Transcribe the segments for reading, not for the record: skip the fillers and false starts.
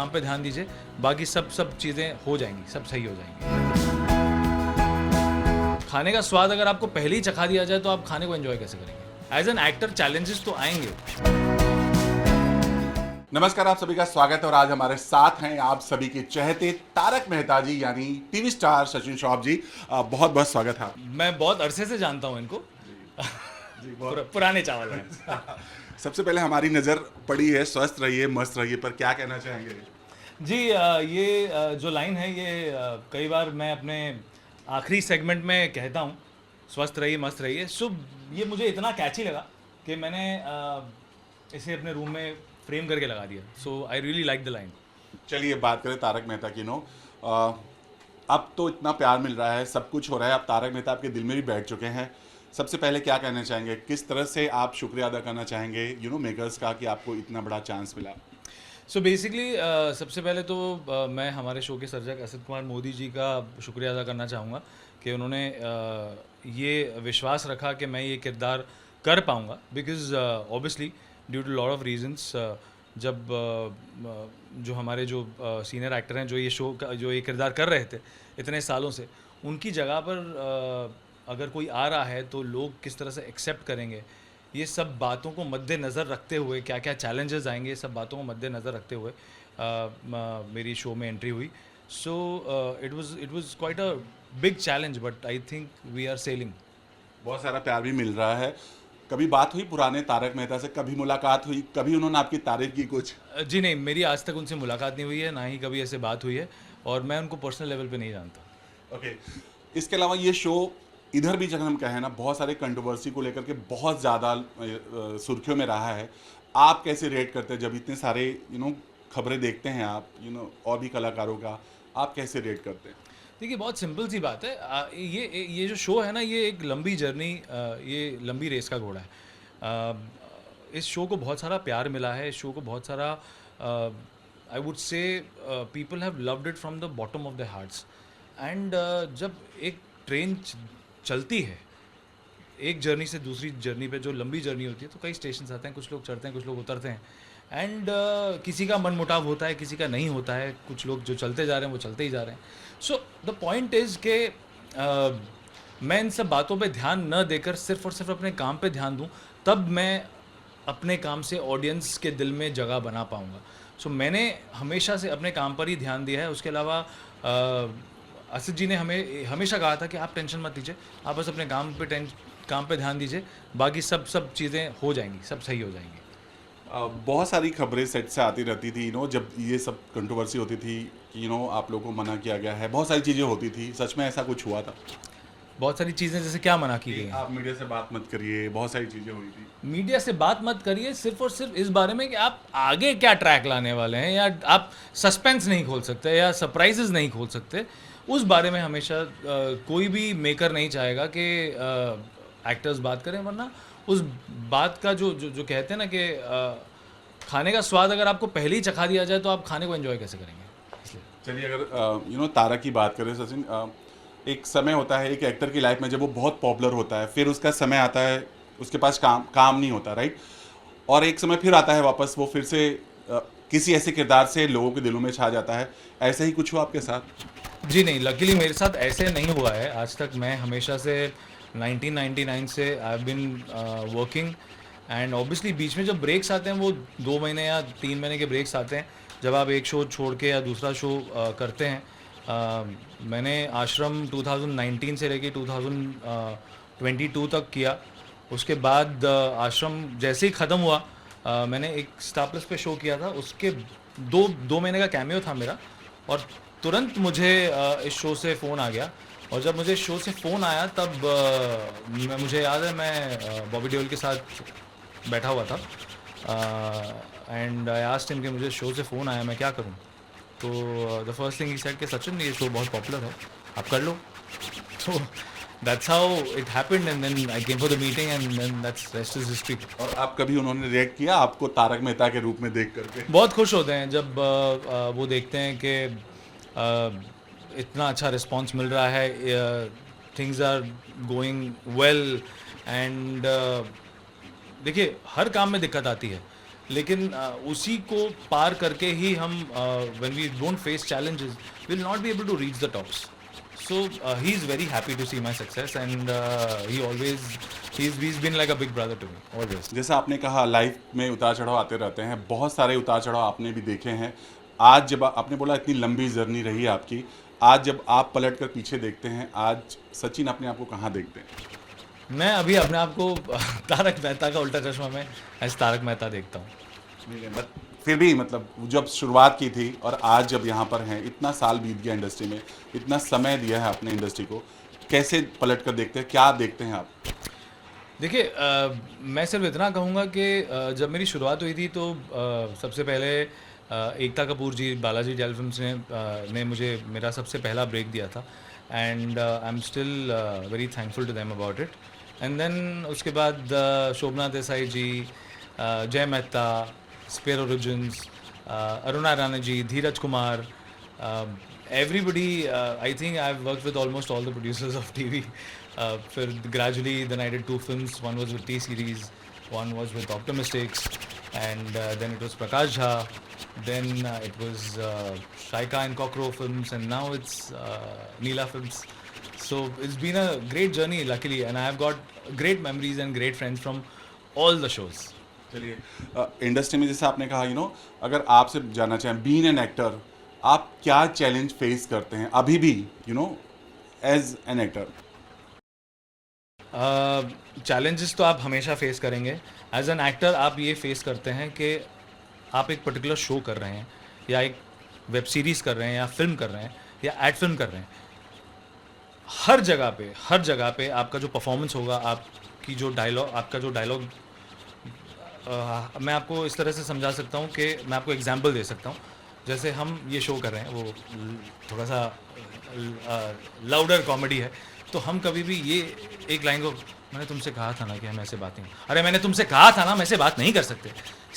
काम पे ध्यान दीजिए, बाकी सब चीज़ें हो जाएंगी, सब सही हो जाएंगी। खाने का स्वाद अगर आपको पहले ही चखा दिया जाए तो आप खाने को एंजॉय कैसे करेंगे? एज एन एक्टर चैलेंजेस तो आएंगे। नमस्कार, आप सभी का स्वागत है और आज हमारे साथ हैं आप सभी के चहेते तारक मेहता जी यानी टीवी स्टार सचिन श्रॉफ जी। बहुत बहुत स्वागत है। मैं बहुत अरसे से जानता हूँ इनको। पुराने चावल हैं। सबसे पहले हमारी नज़र पड़ी है स्वस्थ रहिए मस्त रहिए पर, क्या कहना चाहेंगे जी? ये जो लाइन है ये कई बार मैं अपने आखिरी सेगमेंट में कहता हूँ, स्वस्थ रहिए मस्त रहिए। सो ये मुझे इतना कैची लगा कि मैंने इसे अपने रूम में फ्रेम करके लगा दिया। So I really like the line. चलिए बात करें तारक मेहता की। अब तो इतना प्यार मिल रहा है, सब कुछ हो रहा है, अब तारक मेहता आपके दिल में भी बैठ चुके हैं। सबसे पहले क्या कहना चाहेंगे, किस तरह से आप शुक्रिया अदा करना चाहेंगे मेकर्स का कि आपको इतना बड़ा चांस मिला? सो बेसिकली सबसे पहले तो मैं हमारे शो के सर्जक असित कुमार मोदी जी का शुक्रिया अदा करना चाहूँगा कि उन्होंने ये विश्वास रखा कि मैं ये किरदार कर पाऊँगा। Because obviously due to lot of reasons, जब जो हमारे जो सीनियर एक्टर हैं जो ये शो का जो ये किरदार कर रहे थे इतने सालों से, उनकी जगह पर अगर कोई आ रहा है तो लोग किस तरह से एक्सेप्ट करेंगे, ये सब बातों को मद्देनज़र रखते हुए, क्या क्या चैलेंजेस आएंगे, ये सब बातों को मद्देनज़र रखते हुए मेरी शो में एंट्री हुई। So it was quite a big challenge, but I think we are sailing. बहुत सारा प्यार भी मिल रहा है। कभी बात हुई पुराने तारक मेहता से, कभी मुलाकात हुई, कभी उन्होंने आपकी तारीफ की कुछ? जी नहीं, मेरी आज तक उनसे मुलाकात नहीं हुई है, ना ही कभी ऐसे बात हुई है, और मैं उनको पर्सनल लेवल पे नहीं जानता। ओके। इसके अलावा ये शो इधर भी जब हम कहें ना, बहुत सारे कंट्रोवर्सी को लेकर के बहुत ज़्यादा सुर्खियों में रहा है। आप कैसे रेट करते हैं जब इतने सारे खबरें देखते हैं आप और भी कलाकारों का, आप कैसे रेट करते हैं? देखिए, बहुत सिंपल सी बात है। ये जो शो है ना, ये एक लंबी जर्नी, ये लंबी रेस का घोड़ा है। इस शो को बहुत सारा प्यार मिला है, इस शो को बहुत सारा I would say people have loved it from the bottom of the hearts. And जब एक ट्रेन चलती है एक जर्नी से दूसरी जर्नी पे, जो लंबी जर्नी होती है, तो कई स्टेशन आते हैं, कुछ लोग चढ़ते हैं, कुछ लोग उतरते हैं। एंड किसी का मन मुटाव होता है, किसी का नहीं होता है, कुछ लोग जो चलते जा रहे हैं वो चलते ही जा रहे हैं। सो द पॉइंट इज़ कि मैं इन सब बातों पे ध्यान न देकर सिर्फ और सिर्फ अपने काम पे ध्यान दूं, तब मैं अपने काम से ऑडियंस के दिल में जगह बना पाऊंगा। सो मैंने हमेशा से अपने काम पर ही ध्यान दिया है। उसके अलावा असित जी ने हमें हमेशा कहा था कि आप टेंशन मत लीजिए, आप बस अपने काम पे ध्यान दीजिए, बाकी सब चीज़ें हो जाएंगी, सब सही हो जाएंगी। बहुत सारी खबरें सेट से आती रहती थी जब ये सब कंट्रोवर्सी होती थी कि आप लोगों को मना किया गया है, बहुत सारी चीज़ें होती थी। सच में ऐसा कुछ हुआ था? बहुत सारी चीज़ें जैसे क्या मना की गई हैं? आप मीडिया से बात मत करिए, बहुत सारी चीज़ें हुई थी। मीडिया से बात मत करिए सिर्फ और सिर्फ इस बारे में कि आप आगे क्या ट्रैक लाने वाले हैं, या आप सस्पेंस नहीं खोल सकते या सरप्राइजेज नहीं खोल सकते। उस बारे में हमेशा कोई भी मेकर नहीं चाहेगा कि एक्टर्स बात करें, वरना उस बात का जो जो जो कहते हैं ना कि खाने का स्वाद अगर आपको पहले ही चखा दिया जाए तो आप खाने को एंजॉय कैसे करेंगे? इसलिए चलिए अगर तारक की बात करें सचिन, एक समय होता है एक एक्टर की लाइफ में जब वो बहुत पॉपुलर होता है, फिर उसका समय आता है उसके पास काम नहीं होता, राइट? और एक समय फिर आता है वापस, वो फिर से किसी ऐसे किरदार से लोगों के दिलों में छा जाता है। ऐसा ही कुछ हुआ आपके साथ? जी नहीं, लकीली मेरे साथ ऐसे नहीं हुआ है आज तक। मैं हमेशा से 1999 से I have been working, and obviously बीच में जब ब्रेक्स आते हैं वो 2 महीने या 3 महीने के ब्रेक्स आते हैं, जब आप एक शो छोड़ के या दूसरा शो करते हैं। मैंने आश्रम 2019 से लेके 2022 तक किया। उसके बाद आश्रम जैसे ही ख़त्म हुआ, मैंने एक स्टार प्लस पे शो किया था, उसके दो महीने का कैमियो था मेरा, और तुरंत मुझे इस शो से फ़ोन आ गया। और जब मुझे शो से फ़ोन आया तब मुझे याद है मैं बॉबी देओल के साथ बैठा हुआ था, एंड आई आस्क्ड हिम कि मुझे शो से फ़ोन आया, मैं क्या करूं? तो the first thing he said कि सचिन, ये शो बहुत पॉपुलर है, आप कर लो। तो that's how it happened, and then I came for the meeting, and then that's rest is history. और आप कभी उन्होंने रिएक्ट किया आपको तारक मेहता के रूप में देख करके? बहुत खुश होते हैं जब वो देखते हैं कि इतना अच्छा रिस्पांस मिल रहा है, things are going well. And देखिए, हर काम में दिक्कत आती है, लेकिन उसी को पार करके ही हम when we don't face challenges will not be able to reach the tops. So he is very happy to see my success, and he's been like a big brother to me always. जैसा आपने कहा life में उतार चढ़ाव आते रहते हैं, बहुत सारे उतार चढ़ाव आपने भी देखे हैं. आज जब आपने बोला इतनी लंबी जर्नी रही आपकी, आज जब आप पलट कर पीछे देखते हैं, आज सचिन अपने आप को कहाँ देखते हैं? मैं अभी अपने आप को तारक मेहता का उल्टा चश्मा में एज तारक मेहता देखता हूँ. फिर भी मतलब जब शुरुआत की थी और आज जब यहाँ पर हैं, इतना साल बीत गया इंडस्ट्री में, इतना समय दिया है अपने इंडस्ट्री को, कैसे पलट कर देखते हैं, क्या देखते हैं आप? देखिए, मैं सिर्फ इतना कहूँगा कि जब मेरी शुरुआत हुई थी तो सबसे पहले एकता कपूर जी बालाजी टेली फिल्म्स ने मुझे मेरा सबसे पहला ब्रेक दिया था, and I am still very thankful to them about it. And then उसके बाद Shobhana Desai ji, Jay Mehta, Sphere Origins, Aruna Rana ji, Dheeraj Kumar, everybody, I think I've worked with almost all the producers of TV. फिर gradually then I did 2 films. One was with T-Series, one was with Optimistics, and then it was Prakash Jha, then it was Shaika and Cockrow films, and now it's Neela films. So it's been a great journey luckily, and I have got great memories and great friends from all the shows. चलिए, industry में जैसे आपने कहा अगर आपसे जानना चाहें being an actor, आप क्या चैलेंज फेस करते हैं अभी भी एज एन एक्टर? चैलेंजेस तो आप हमेशा फेस करेंगे. एज एन एक्टर आप ये फेस करते हैं कि आप एक पर्टिकुलर शो कर रहे हैं, या एक वेब सीरीज़ कर रहे हैं, या फिल्म कर रहे हैं, या एड फिल्म कर रहे हैं. हर जगह पे आपका जो परफॉर्मेंस होगा, आपका जो डायलॉग मैं आपको इस तरह से समझा सकता हूँ कि मैं आपको एग्जांपल दे सकता हूँ. जैसे हम ये शो कर रहे हैं, वो थोड़ा सा लाउडर कॉमेडी है, तो हम कभी भी ये एक लाइन को, मैंने तुमसे कहा था ना कि हम ऐसे बात नहीं, अरे मैंने तुमसे कहा था ना हम ऐसे बात नहीं कर सकते.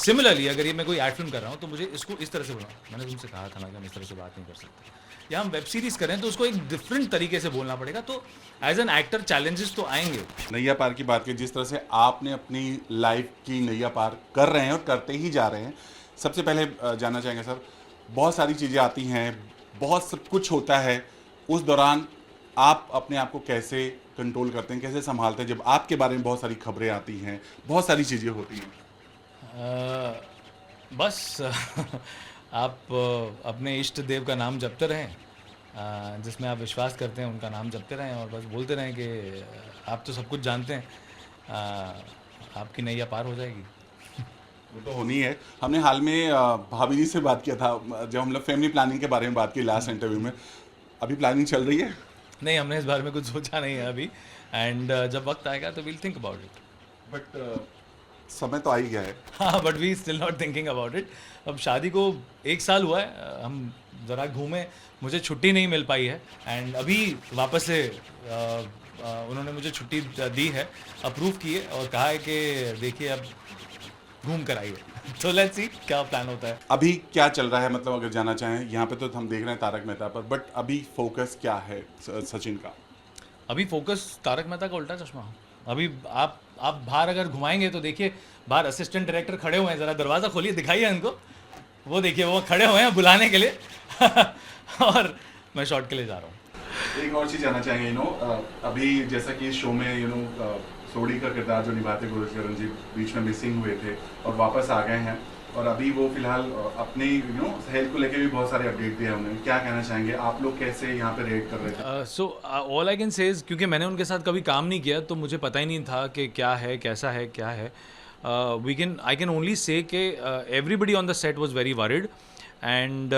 सिमिलरली अगर ये मैं कोई एड फिल्म कर रहा हूँ तो मुझे इसको इस तरह से बोलना, मैंने तुमसे कहा था ना कि हम इस तरह से बात नहीं कर सकते. या हम वेब सीरीज़ करें तो उसको एक डिफरेंट तरीके से बोलना पड़ेगा. तो एज एन एक्टर चैलेंजेस तो आएंगे. नैया पार की बात की, जिस तरह से आपने अपनी लाइफ की नैया पार कर रहे हैं और करते ही जा रहे हैं, सबसे पहले जानना चाहेंगे सर, बहुत सारी चीज़ें आती हैं, बहुत सब कुछ होता है, उस दौरान आप अपने आप को कैसे कंट्रोल करते हैं, कैसे संभालते हैं जब आपके बारे में बहुत सारी खबरें आती हैं, बहुत सारी चीज़ें होती हैं? बस आप अपने इष्ट देव का नाम जपते रहें, जिसमें आप विश्वास करते हैं उनका नाम जपते रहें, और बस बोलते रहें कि आप तो सब कुछ जानते हैं, आपकी नैया पार हो जाएगी. वो तो होनी है. हमने हाल में भाभी जी से बात किया था, जब हम लोग फैमिली प्लानिंग के बारे में बात की लास्ट इंटरव्यू में. अभी प्लानिंग चल रही है? नहीं, हमने इस बारे में कुछ सोचा नहीं है अभी, एंड जब वक्त आएगा तो we'll think about it. But समय तो आ ही गया है. हाँ, but we still not thinking about it. अब शादी को 1 साल हुआ है, हम ज़रा घूमे, मुझे छुट्टी नहीं मिल पाई है, एंड अभी वापस से उन्होंने मुझे छुट्टी दी है, अप्रूव की है, और कहा है कि देखिए अब घूम कर आइए. तो लेट्स सी क्या प्लान होता है. अभी क्या चल रहा है, मतलब अगर जाना चाहें, यहाँ पे तो हम देख रहे हैं तारक मेहता पर, बट अभी फोकस क्या है सचिन का? अभी फोकस तारक मेहता का उल्टा चश्मा. अभी आप बाहर अगर घुमाएंगे तो देखिए, बाहर असिस्टेंट डायरेक्टर खड़े हुए हैं, ज़रा दरवाज़ा खोलिए, दिखाइए उनको, वो देखिए वो खड़े हुए हैं बुलाने के लिए और मैं शॉट के लिए जा रहा हूँ. एक और चीज़ जानना चाहेंगे, अभी जैसा कि इस शो में सोडी का किरदार जो निभाते गुरुचरण जी बीच में मिसिंग हुए थे और वापस आ गए हैं, और अभी वो फिलहाल अपनी हेल्थ को लेके भी बहुत सारे अपडेट दिए हैं उन्होंने. क्या कहना चाहेंगे, आप लोग कैसे यहाँ पे रेट कर रहे थे? So all I can say is, क्योंकि मैंने उनके साथ कभी काम नहीं किया तो मुझे पता ही नहीं था कि क्या है, कैसा है, क्या है. आई कैन ओनली से कि everybody on the set was very worried, and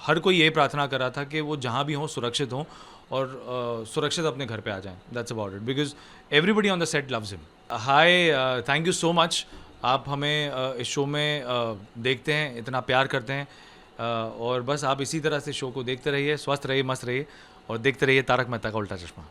हर कोई ये प्रार्थना कर रहा था कि वो जहाँ भी हों सुरक्षित हों, और सुरक्षित अपने घर पे आ जाएं. That's about it, because everybody on the set loves him. Hi, thank you so much. आप हमें इस शो में देखते हैं, इतना प्यार करते हैं, और बस आप इसी तरह से शो को देखते रहिए, स्वस्थ रहिए, मस्त रहिए, और देखते रहिए तारक मेहता का उल्टा चश्मा.